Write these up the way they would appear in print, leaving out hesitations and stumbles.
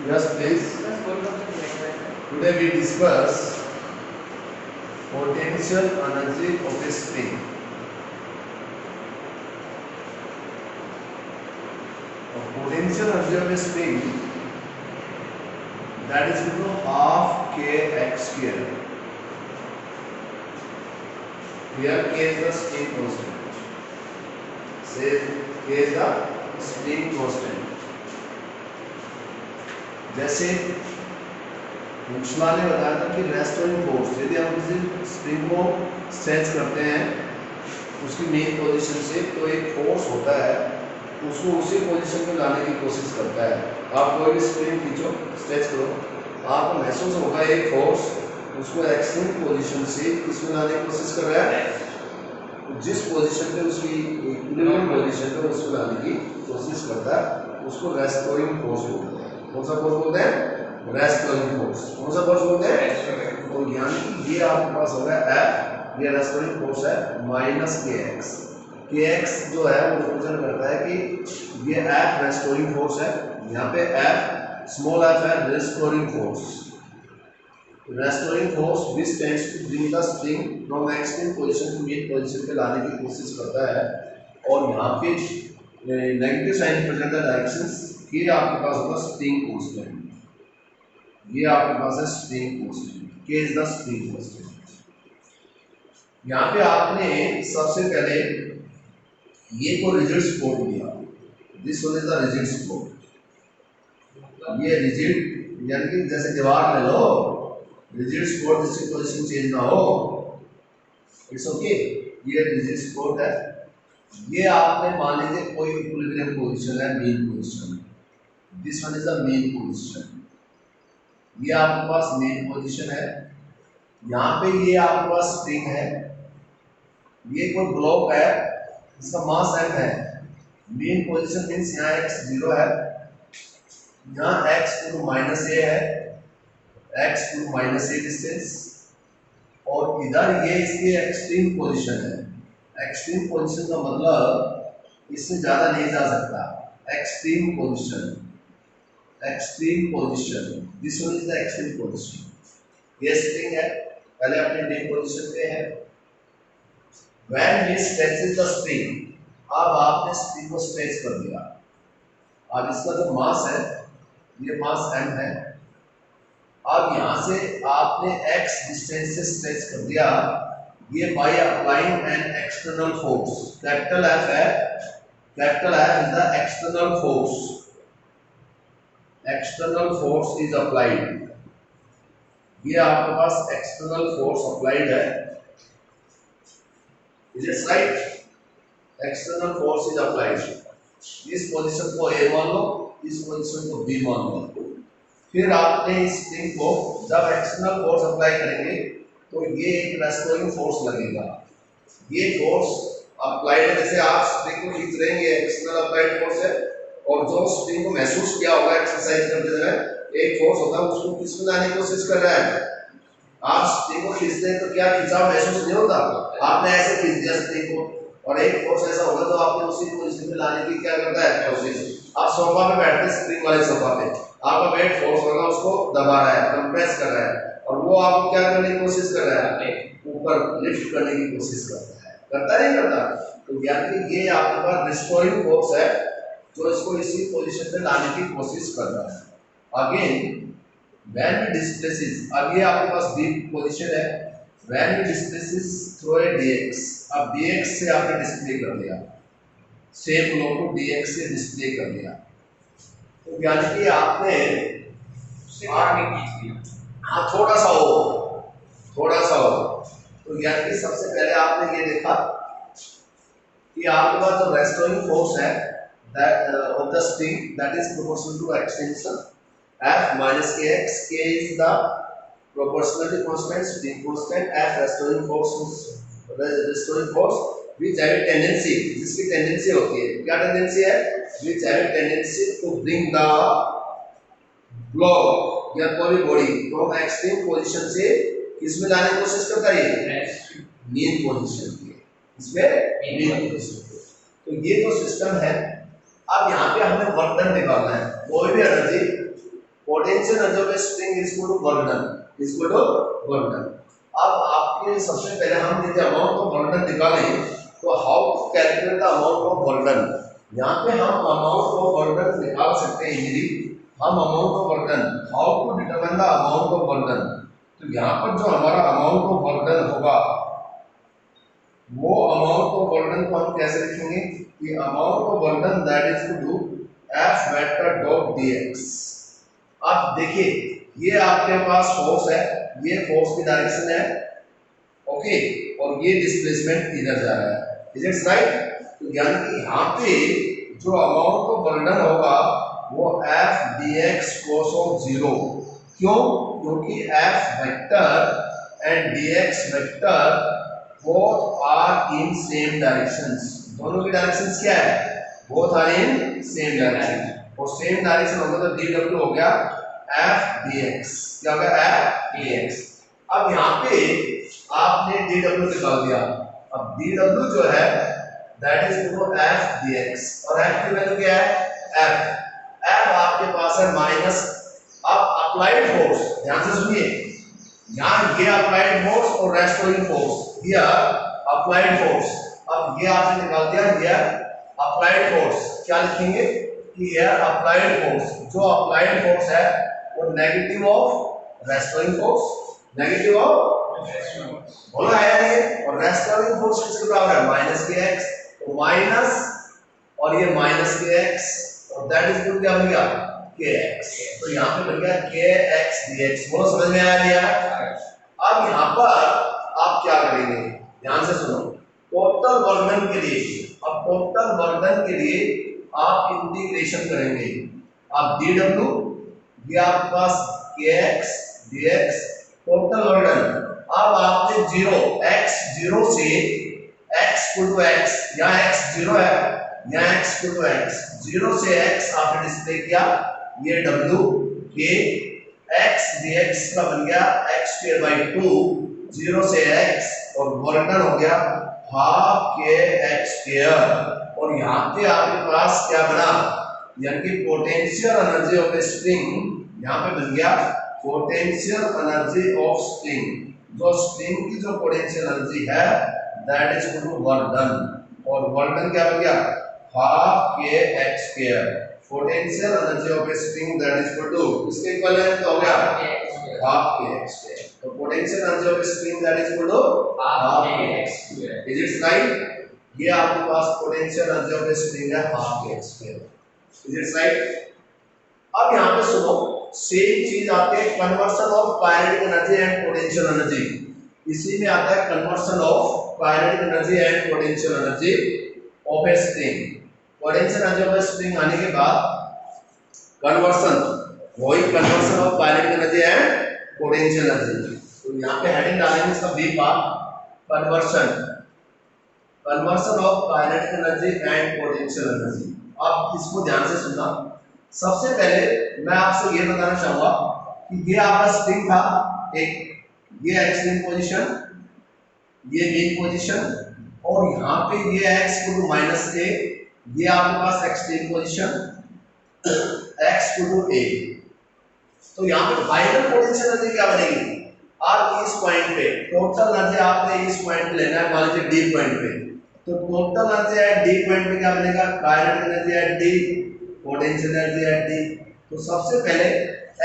Yes, please. Today we discuss potential energy of a spring. Potential energy of a spring, that is equal to half kx square. Here k is the spring constant. Say k is the spring constant. जैसे मुक्शला ने बताया था कि restoring force, यदि हम किसी spring को stretch करते हैं उसकी मेन पोजीशन से, तो एक फोर्स होता है उसको उसी पोजीशन में लाने की कोशिश करता है। आप कोई भी स्प्रिंग खींचो, स्ट्रेच करो, आपको महसूस होगा एक फोर्स उसको एक्सट्रीम पोजीशन से किसमें लाने की कोशिश कर रहा है, जिस पोजीशन पे उसकी इक्विलिब्रियम पोजीशन पे उसको लाने की कोशिश करता है, उसको रेस्टोरिंग फोर्स बोलते हैं। कौन सा फोर्स बोलते हैं? Restoring force. कौन सा फोर्स बोलते हैं? तो यानी कि ये आपके पास हो गया F, ये रेस्टोरिंग फोर्स है माइनस kx। kx जो है वो रिप्रेजेंट करता है कि ये F रेस्टोरिंग फोर्स है, यहाँ पे F स्मॉल f है restoring force. Restoring force which tends to bring the spring from extreme position to mean position पे लाने की कोशिश करता है। और यहाँ पे negative sign represent the directions. ये आपके पास होगा स्प्रिंग कांस्टेंट, ये आपके पास है स्प्रिंग कांस्टेंट, के इज द स्प्रिंग कांस्टेंट। यहाँ पे आपने सबसे पहले ये को रिजिड सपोर्ट लिया, this one is the rigid support. ये रिजिड यानी कि जैसे दीवार ले लो, रिजिड सपोर्ट जिसकी पोजीशन चेंज ना हो, इट्स ओके। ये रिजिड सपोर्ट है। ये आपने मान लीजिए कोई इक्विलिब्रियम पोजीशन है, mean position, this one is the main position. ये आपके पास मेन पोजीशन है। यहाँ पे ये आपके पास स्प्रिंग है, ये कोई ब्लॉक है, इसका मास m है। मेन पोजीशन मीन्स यहाँ x 0 है, यहाँ x टू माइनस a है, x to minus a distance, और इधर ये इसकी एक्सट्रीम पोजीशन है। एक्सट्रीम पोजीशन का मतलब इससे ज्यादा नहीं जा सकता। Extreme position, extreme position, this one is the extreme position. ये स्प्रिंग है, पहले अपने मेन पोजीशन पे है। When we stretches the spring, अब आपने स्प्रिंग को स्ट्रेच कर दिया। अब इसका जो मास है, ये मास m है। अब यहाँ से आपने x डिस्टेंस से स्ट्रेच कर दिया, ये by applying an external force, capital F है, capital F is the external force, external force is applied. ये आपके पास एक्सटर्नल फोर्स अप्लाइड है, is it right? External force is applied. इस पोजीशन को A मान लो, इस पोजीशन को B मान लो। फिर आपने इस स्प्रिंग को जब एक्सटर्नल फोर्स अप्लाई करेंगे तो ये एक रेस्टोरिंग फोर्स लगेगा। ये फोर्स अप्लाइड है, जैसे आप स्प्रिंग को खींच रहे हैं, ये एक्सटर्नल अप्लाइड फोर्स है। और जो स्प्रिंग को महसूस किया होगा एक्सरसाइज करते समय, एक फोर्स होता है, उसको किस में लाने की कोशिश कर रहा है। आप स्प्रिंग को खींचते हैं तो क्या खिंचाव महसूस नहीं होता, आपने ऐसे खींच दिया स्प्रिंग को, और एक फोर्स ऐसा होगा तो आपने उसी पोजीशन में लाने की क्या करता है कोशिश। आप सोफा पे बैठते हैं, स्प्रिंग वाले सोफा पे, आपका वेट फोर्स होगा उसको दबा रहा है, कंप्रेस कर रहा है, और वो आपको क्या करने की कोशिश कर रहा है, ऊपर लिफ्ट करने की कोशिश करता नहीं करता। तो यानी कि ये आपके पास रिस्टोरिंग फोर्स है जो इसको इसी पोजीशन पे लाने की कोशिश कर रहा है। अगेन व्हेन वी डिस्प्लेसेस, अब ये आपके पास बी पोजीशन है, when we displaces through a dx, अब dx से आपने डिस्प्ले कर दिया, सेम लो को dx से डिस्प्ले कर दिया। तो यानी कि आपने हाँ थोड़ा सा हो, थोड़ा सा हो। तो यानी कि सबसे पहले आपने ये देखा कि आपके पास जो रेस्टोरिंग फोर्स है that of the spring, that is proportional to extension F minus kx. K is the proportionality constant, spring constant, F restoring force which have a tendency, जिसकी टेंडेंसी होती है, क्या टेंडेंसी है, which have a tendency to bring the block या कोई body from extreme position से किसमें लाने की कोशिश करता है, मेन पोजीशन पे, इसमें मेन पोजीशन। तो ये जो सिस्टम है, अब यहाँ पे हमें वर्क डन निकालना है। कोई भी energy potential energy of spring is equal to work done, is equal to work done. अब आपके सबसे पहले हम यदि अमाउंट ऑफ वर्क डन निकालें तो how to calculate the amount of work done. यहाँ पे हम अमाउंट ऑफ वर्क डन निकाल सकते हैं इजीली। हम amount of work done, how to determine the amount of work done. तो यहाँ पर जो हमारा अमाउंट ऑफ वर्क डन होगा वो अमाउंट ऑफ वर्क डन को हम कैसे लिखेंगे कि amount of work done that is to do F vector dot dx। आप देखिए ये आपके पास फोर्स है, ये फोर्स की डायरेक्शन है, ओके, और ये डिस्प्लेसमेंट इधर जा रहा है, इज इट राइट। तो यानी कि यहाँ पे जो अमाउंट ऑफ वर्क डन होगा वो एफ dx cos ऑफ 0। क्यों? क्योंकि F vector and dx vector both are in same directions. दोनों की डायरेक्शंस क्या है? Both are in same direction, और सेम डायरेक्शन होगा तो dw हो गया एफ dx। क्या हो गया? F dx। अब यहाँ पे आपने dw निकाल दिया। अब dw जो है that is equal to F dx, और f की वैल्यू क्या है? f आपके पास है माइनस। अब अप्लाइड फोर्स, ध्यान से सुनिए, यहाँ ये अप्लाइड फोर्स और रेस्टोरिंग फोर्स, ये अप्लाइड फोर्स। अब ये आपने निकाल दिया, ये अप्लाइड फोर्स। क्या लिखेंगे कि ये अप्लाइड फोर्स, जो अप्लाइड फोर्स है वो negative of restoring force, negative of बोला है नहीं, और रेस्टोरिंग फोर्स किसके बराबर है? माइनस के एक्स, तो माइनस और ये माइनस के एक्स, और दैट इज इक्वल क्या बन गया? के एक्स। तो यहाँ पे बन गया के एक्स dx। बोलो समझ में आया नहीं आया? अब यहाँ पर आप क्या करेंगे, ध्यान से सुनो। टोटल वर्क डन के लिए, अब टोटल वर्क डन के लिए आप इंटीग्रेशन करेंगे। अब dw ये आपके पास kx dx total work done. अब आपने 0 x 0 से x इक्वल टू x, यहाँ x 0 है, यहाँ x इक्वल टू x, 0 से x आपने डिस्प्ले किया, ये w के x dx का बन गया x स्क्वायर बाई 2, 0 से x, और वर्क डन हो गया हाफ के x स्क्वायर। और यहाँ पे आपके पास क्या बना, यानी कि potential energy of a spring यहाँ पे बन गया पोटेंशियल एनर्जी ऑफ स्प्रिंग। जो स्प्रिंग की जो पोटेंशियल एनर्जी है that is equal to work done, और वर्क डन क्या बन गया? Half K X square. Potential energy of a spring that is equal to, इसके इक्विवेलेंट हो गया हाफ के एक्स स्क्वायर। तो potential energy of a spring that is equal to half K X square. Is it right? ये आपके पास potential energy of a spring है half K X square. Is it right? अब यहाँ पे सुनो, same चीज आती है conversion of kinetic energy and potential energy. इसी में आता है conversion of kinetic energy and potential energy of a spring. Potential energy of a spring आने के बाद कन्वर्शन, वही conversion of kinetic energy and potential energy. तो यहाँ पे हेडिंग डालेंगे इसका B part, conversion, conversion of kinetic energy and potential energy. आप इसको ध्यान से सुनना। सबसे पहले मैं आपसे ये बताना चाहूंगा कि ये आपका स्प्रिंग था एक, ये एक्सट्रीम पोजीशन, ये मीन पोजीशन, और यहाँ पे ये x टू माइनस a, ये आपके पास extreme position x to a। तो यहाँ पे फाइनल पोटेंशियल एनर्जी क्या बनेगी? और इस पॉइंट पे टोटल एनर्जी आपने इस पॉइंट पे लेना है, मान लीजिए डी पॉइंट पे। तो टोटल एनर्जी है डी पॉइंट पे क्या बनेगा? काइनेटिक एनर्जी है D, potential energy at D. तो सबसे पहले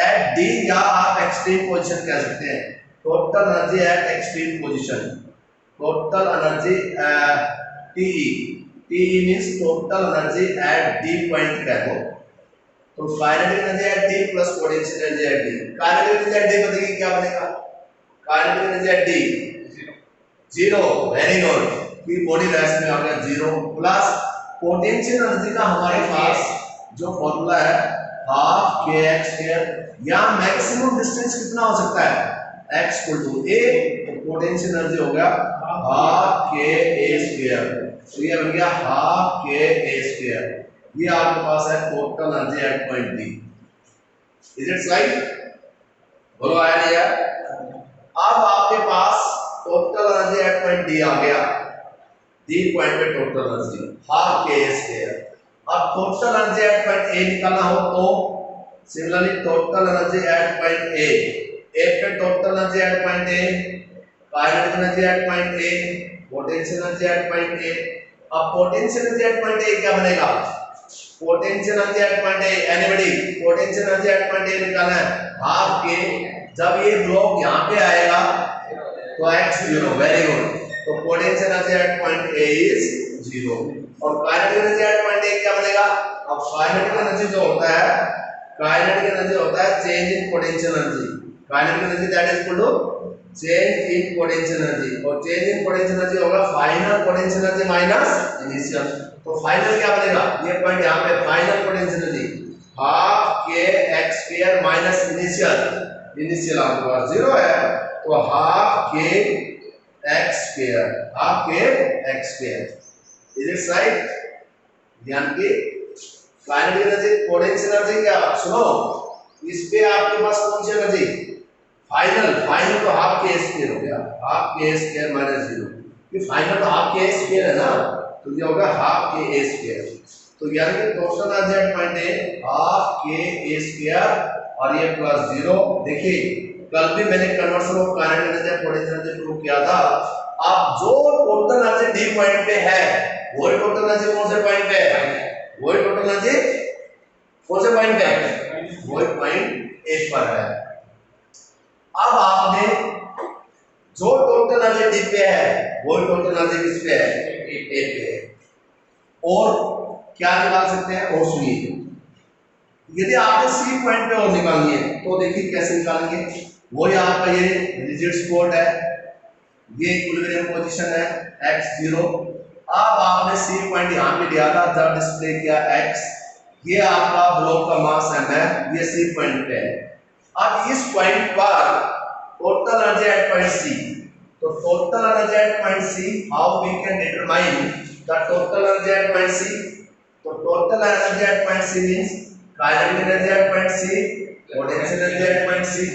एट डी, या आप एक्सट्रीम पोजीशन कह सकते हैं, total energy at extreme position, total energy TE, TE means total energy at D point कह दो। तो kinetic energy at D plus potential energy at D. Kinetic energy at D बनेगी, क्या बनेगा? Kinetic energy at D 0, very good, कि body rest में आ गया 0, प्लस पोटेंशियल एनर्जी का हमारे पास जो फॉर्मूला है हाफ के एक्स स्क्वायर। यहाँ मैक्सिमम डिस्टेंस कितना हो सकता है? x इक्वल टू a, तो पोटेंशियल एनर्जी हो गया हाफ के a स्क्वायर। तो ये बन गया हाफ के a स्क्वायर। ये आपके पास है total energy at point D. Is it right? बोलो आया नहीं आया? अब आपके पास total energy at point D आ गया, डी पॉइंट पे total energy half K a square. अब total energy at point A निकालना हो तो similarly total energy at point A पे total energy at point A, kinetic energy at point A, potential energy at point A. अब potential energy at point ए क्या बनेगा? Potential energy at point A, anybody potential energy at point A निकालना है, half के, जब ये block यहाँ पे आएगा तो x 0, वेरी गुड। तो potential energy at point A is 0 और काइनेटिक एनर्जी एट पॉइंट ए क्या बनेगा? अब काइनेटिक एनर्जी जो होता है, काइनेटिक एनर्जी होता है change in potential energy, kinetic energy that is equal to change in potential energy, और चेंज इन पोटेंशियल एनर्जी होगा final potential energy minus initial. तो फाइनल क्या बनेगा? ये पॉइंट यहाँ पे final potential energy half K x square minus initial, initial आपके पास 0 है तो half K x square, half K x square, is it right? ध्यान की काइनेटिक एनर्जी पोटेंशियल एनर्जी क्या, सुनो इस पे आपके पास कौन सी एनर्जी? फाइनल, फाइनल तो हाफ के स्क्वायर हो गया, हाफ के स्क्वायर माइनस 0, ये फाइनल तो हाफ के स्क्वायर है ना, तो ये होगा हाफ के ए स्क्वायर। तो यानी कि total energy at point A half K A square और ये प्लस 0। देखिए कल भी मैंने conversion of kinetic energy potential energy prove किया था। अब जो टोटल एनर्जी डी पॉइंट पे है वही टोटल एनर्जी कौन से पॉइंट पे है? वही टोटल एनर्जी कौन से पॉइंट पे है? वही पॉइंट ए पर है। अब आपने जो टोटल एनर्जी डी पे है वही टोटल एनर्जी किस पे है? ए पे है। और क्या निकाल सकते हैं? और सुनिए, यदि आपने सी पॉइंट पे और निकालनी है तो देखिए कैसे निकालेंगे। वही आपका ये रिजिड सपोर्ट है, ये इक्विलिब्रियम पोजीशन है x0। अब आपने सी पॉइंट यहाँ पे लिया था, जब डिस्प्ले किया x, ये आपका ब्लॉक का मास m है, ये सी पॉइंट पे है। अब इस पॉइंट पर total energy at point C, तो total energy at point C, how we can determine the total energy at point C? तो total energy at point C means kinetic energy at point C, potential energy at point C.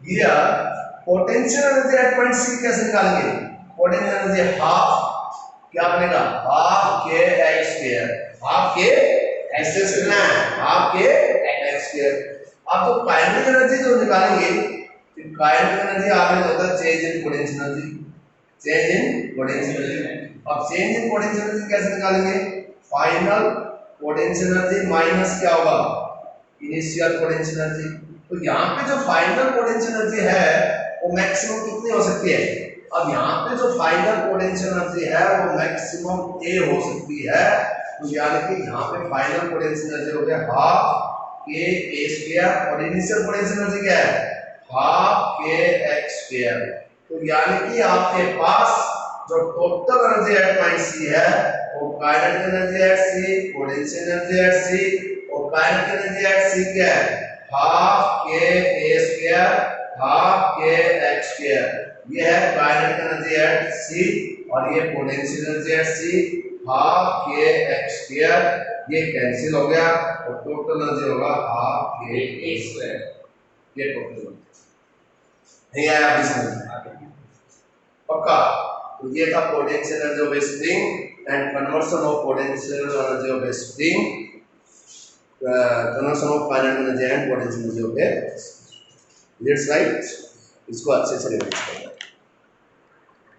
Here potential energy at point C कैसे निकालेंगे? Potential energy half, क्या बनेगा? Half K x square, half K x कितना है? Half K x square. अब तो kinetic energy जो निकालेंगे, तो काइनेटिक एनर्जी आपने होता है change in potential energy, change in potential energy. अब चेंज इन पोटेंशियल एनर्जी कैसे निकालेंगे? फाइनल पोटेंशियल एनर्जी माइनस क्या होगा? Initial potential energy. तो यहाँ पे जो फाइनल पोटेंशियल एनर्जी है वो मैक्सिमम कितनी हो सकती है? अब यहाँ पे जो फाइनल पोटेंशियल एनर्जी है वो मैक्सिमम ए हो सकती है। तो यानी कि यहाँ पे फाइनल पोटेंशियल एनर्जी हो गया हाफ के ए स्क्वायर और इनिशियल पोटेंशियल एनर्जी क्या है? Half K X square. तो यानी कि आपके पास जो total energy at point C है वो kinetic energy at C, potential energy at C और काइनेटिक एनर्जी एट सी क्या है? Half K A square, half K X square. ये है काइनेटिक एनर्जी एट सी और ये potential energy at C, half K X square. ये cancel हो गया और टोटल एनर्जी होगा हाफ के ए स्क्वायर। ये टोटल नहीं आया अभी समझ पक्का? तो ये था potential energy of a spring and conversion of potential energy of a spring, conversion of kinetic energy and potential energy of A, it's right. इसको अच्छे से रिवाइज करना।